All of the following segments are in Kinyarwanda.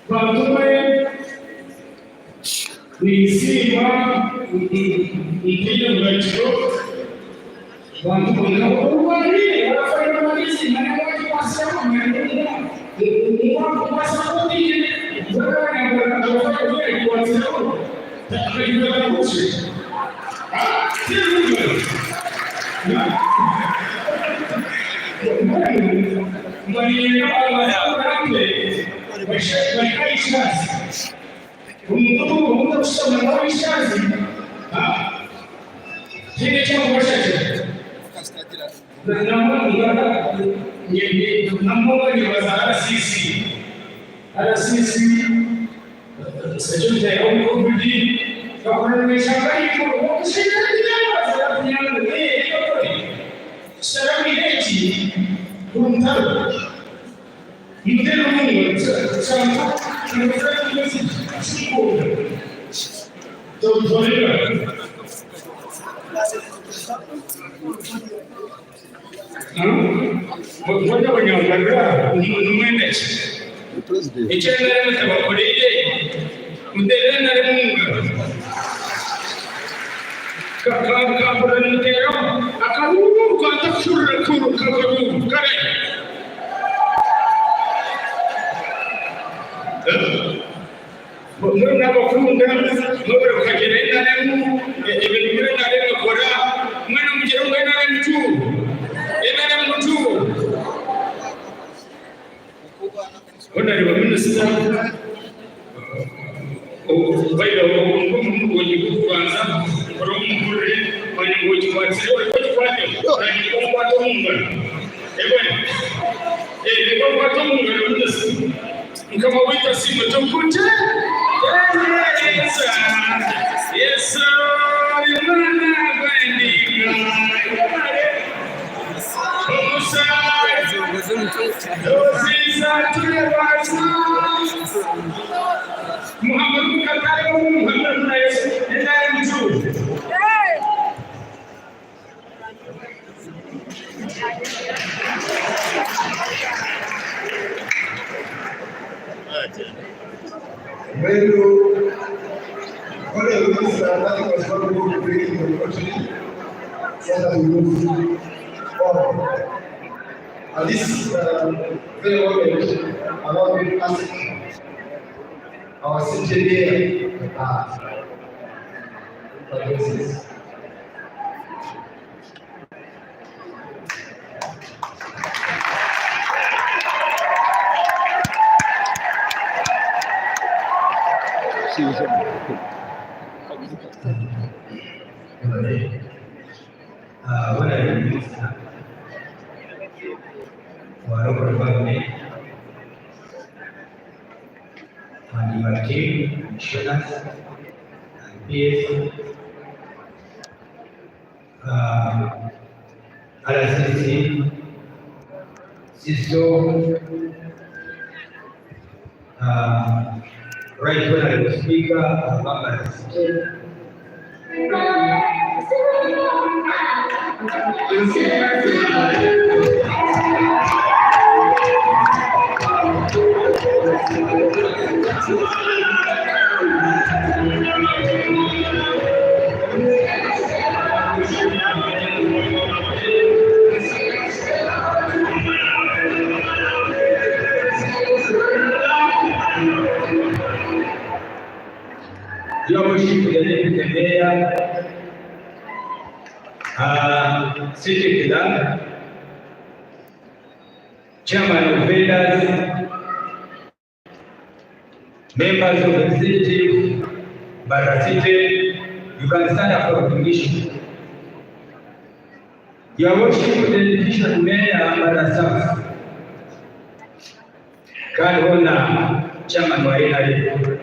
Batume nisima ikija mgacho bantu wanaokuambia wanafanya malizi na watu wasema mwenyewe ni watu wasapoti wanafanya vile kwa sababu ndio kuishi Right when I was speaker, City Killer, Chairman of Vendors, members of the executive, Mbarara City, you can stand up for recognition. Your worship, the division mayor, Mbarara South, God honor, Chairman wa NRA.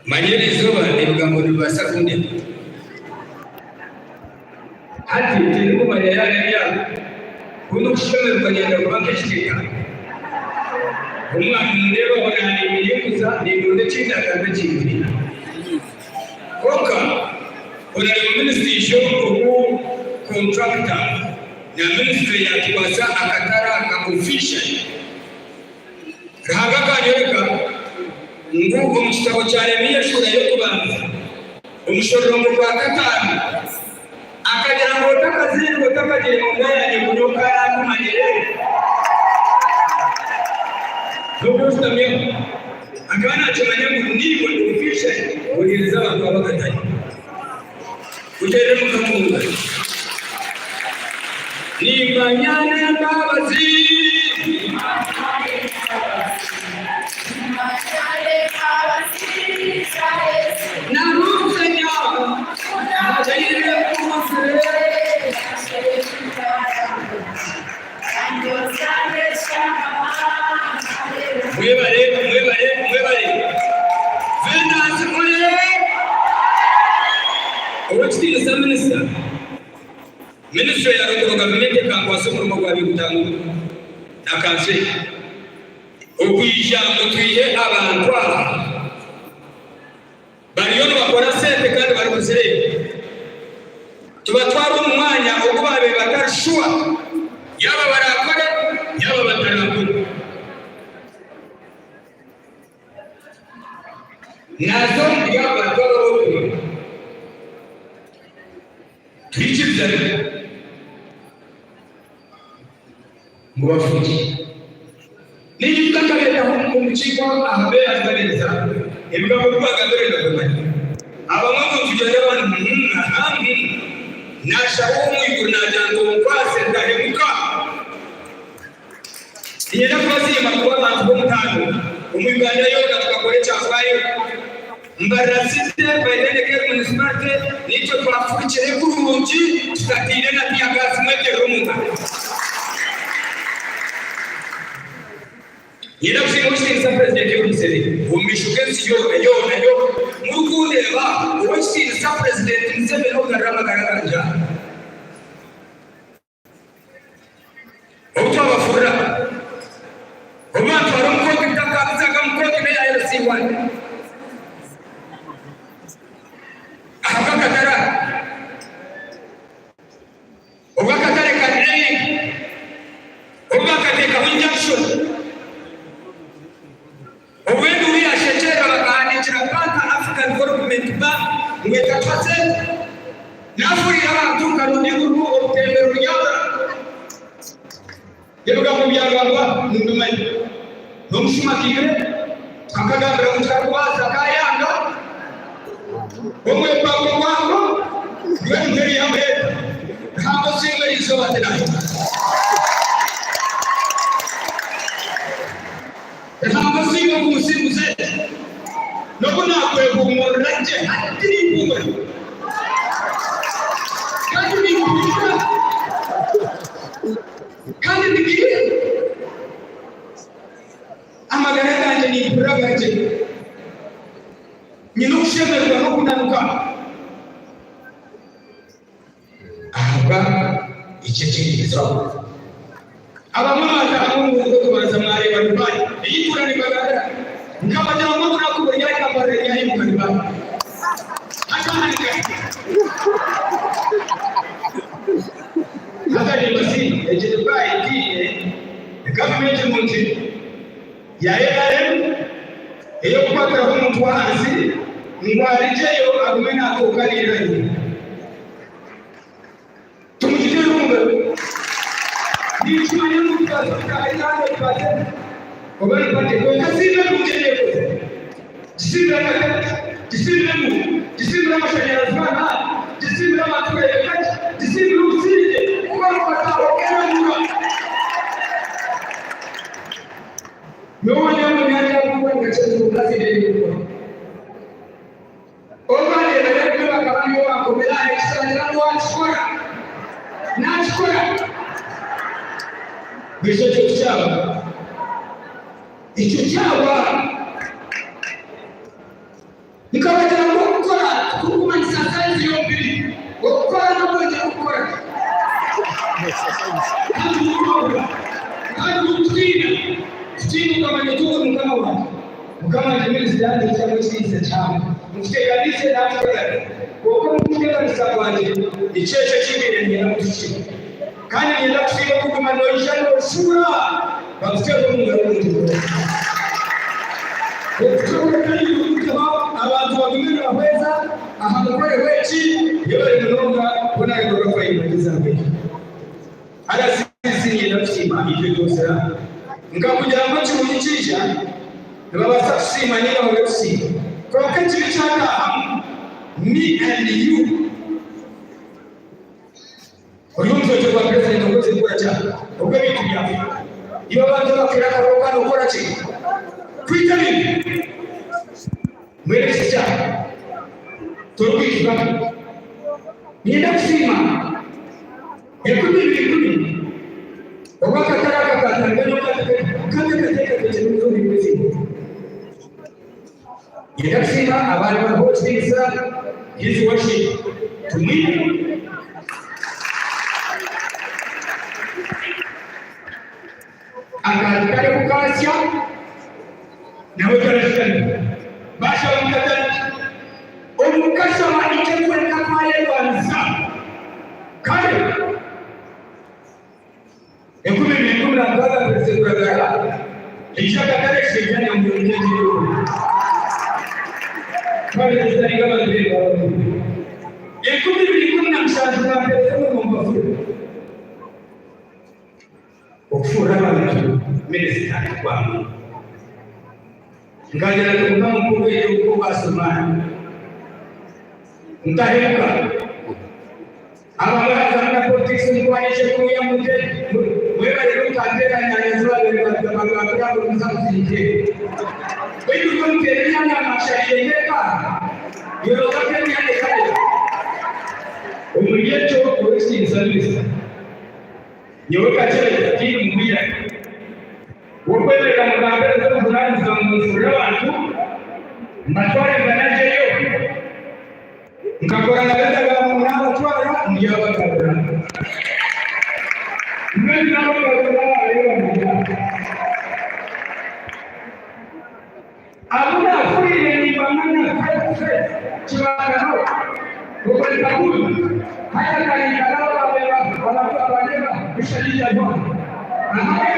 Manyeri zoba ebigambo bibasa kunde hati tirimu manyayana ya kuno kushome kugenda kubanga kiteka umwana ndero wanani milikuza nibonde chinda kabe chingiri koka ona ministry show ko contractor na ministry ya kibasa akatara kakufisha rahaga kanyoreka nguko mu kitabo cya Yeremiya shura yo kubanza umushororo kwa gatanu akagera ngo takazirwo takagire mu ngaya ni kunoka yakumanyere n'ubustamye akabana cyamanya ngo nibo ndufisha kugereza abantu babagatanye kugere mu kamunga ni manyane babazi na rusenya ajayire kumase mwebale venasi mwe owekitiibwa sa minisita minisitule ya local government kankwasa omulimu gwabi gutangu nakanse okuyija ngo tuyihe abantu aba bariyo nibakora sente kandi bari kuzireba tubatwara umwanya ubwo babe batarushuwa yaba barakore yaba batarakore nazo yaba barakore twikizane mubafuki niyitakalela mu kigo ahabera azibareza ebigabo rwagadoreza kumanya abamwe mu tujya abantu nashaho umwigo najango kwase ndahemuka yenda kwazima kuba abantu bo mutano umwiganda yona tukakore cyafaye Mbarara site bayene ke municipality nicyo twafukire kurungi tutatire na tiagazi mwegero munga yenda kusimushiriza president y'Umuseri umishuke siyo murukundeba uwashiriza president Museveni ogarama garaganja utwabafura obatwara umukoti bitakabizaga mukoti meya LC1 akakatara obakatare kadre obakateka injection obwendu ya shetera bakandikira Bank African Development Bank mwekatwase nafuri abantu karundi guru obutembero ryabra yebuga mu byagamba mundumanyi nomushumakire akagambira mutakubaza kayanga omwe pako wango ngeri yambe ntabwo singa izo baterayo ntabwo singa kumusimuze noko nakwe kumuranje hatiri kumwe kandi nigiye amagara yanjye ni buragaje nyino ushemerwa no kunanuka ahaba icyekerezo abamama amungu kubaza mwari barubani yitura ni bagara nkabajya mu mabura kuburya ikambara yayi mu barubani akanika hata ni basi ejebai tie government munti ya LRM eyo kwatira omuntu wansi ngwalijeyo agumena akokalira yi tumujije rumbe ni chimanye mutazo kaitano pate obali pate ko kasina mujije ko disibira mashanyarazi mana disibira matuka yakati disibira usije kwa patao kema Nyoma mnyanja kwa ngachezo kazi ndio. Omani ndio kama hiyo akomela extra ndio achukua. Na achukua. Bisho chuchawa. Ichuchawa. Nikawaje ngokora kuma ni sasa hiyo mbili. Ngokora na moja ngokora. Hadi mtini. Sisi kama ni tu kama watu. Kama ni mimi sidani cha mwisho chama. Msiteganishe na kwa mtu mmoja ni sababu icheche chini ya mtu. kandi ngenda kusiba kuguma noisha nosura bakutera omungarumuntu okutoka kandi kutaba abantu bagumira bahweza aha Nkore weki yebali munonga bona igorofa imugiza mbere ala sisi ngenda kusima ibyo byose nkakugira ngo kimunyikisha babasa kusima niba bakusima kwa kibi cyaka me and you uyu mzote kwa president ngoze kura cyane ubwo bitu byafu iyo bantu bakira karoka no kora ki kwita ni mwere sija turukika nienda kusima ekumi obaka taraka katangano kate mzuri mwezi nienda kusima abantu bahotisa hizi worship tumini agar kare kukasya nawe karashikana basha mukatana omukasha manike kwenda kwaye banza kare ekumi bintu nagaga pese kuragara ishaka kare shejana mwenye jiyo kare zitariga badeba ekumi bintu namshaza na pese mumbafu okufura abantu minisita kwamu ngajya kumva mukuru yuko basomana ntaheruka abagaraza na politics n'ikwanishe kuya muje mwebale rutandera nyanezwa bagabagabira kumuzamuzike kwitu kumterenya amashayendeka yorokate nyane kale umuyecho owesinzalisa nyoka chele kiti mwira wokweleka mugambere z'obuvunaanyizibwa mu nfulira abantu mbatwale mbanajeyo nkakola nabendagala n'abatwala ndyabagabula nabagabula ayobamanya abuna afulire nibamanya kaife kibagano okwelekakulu hayakanikalao abeba bishalija bwana aha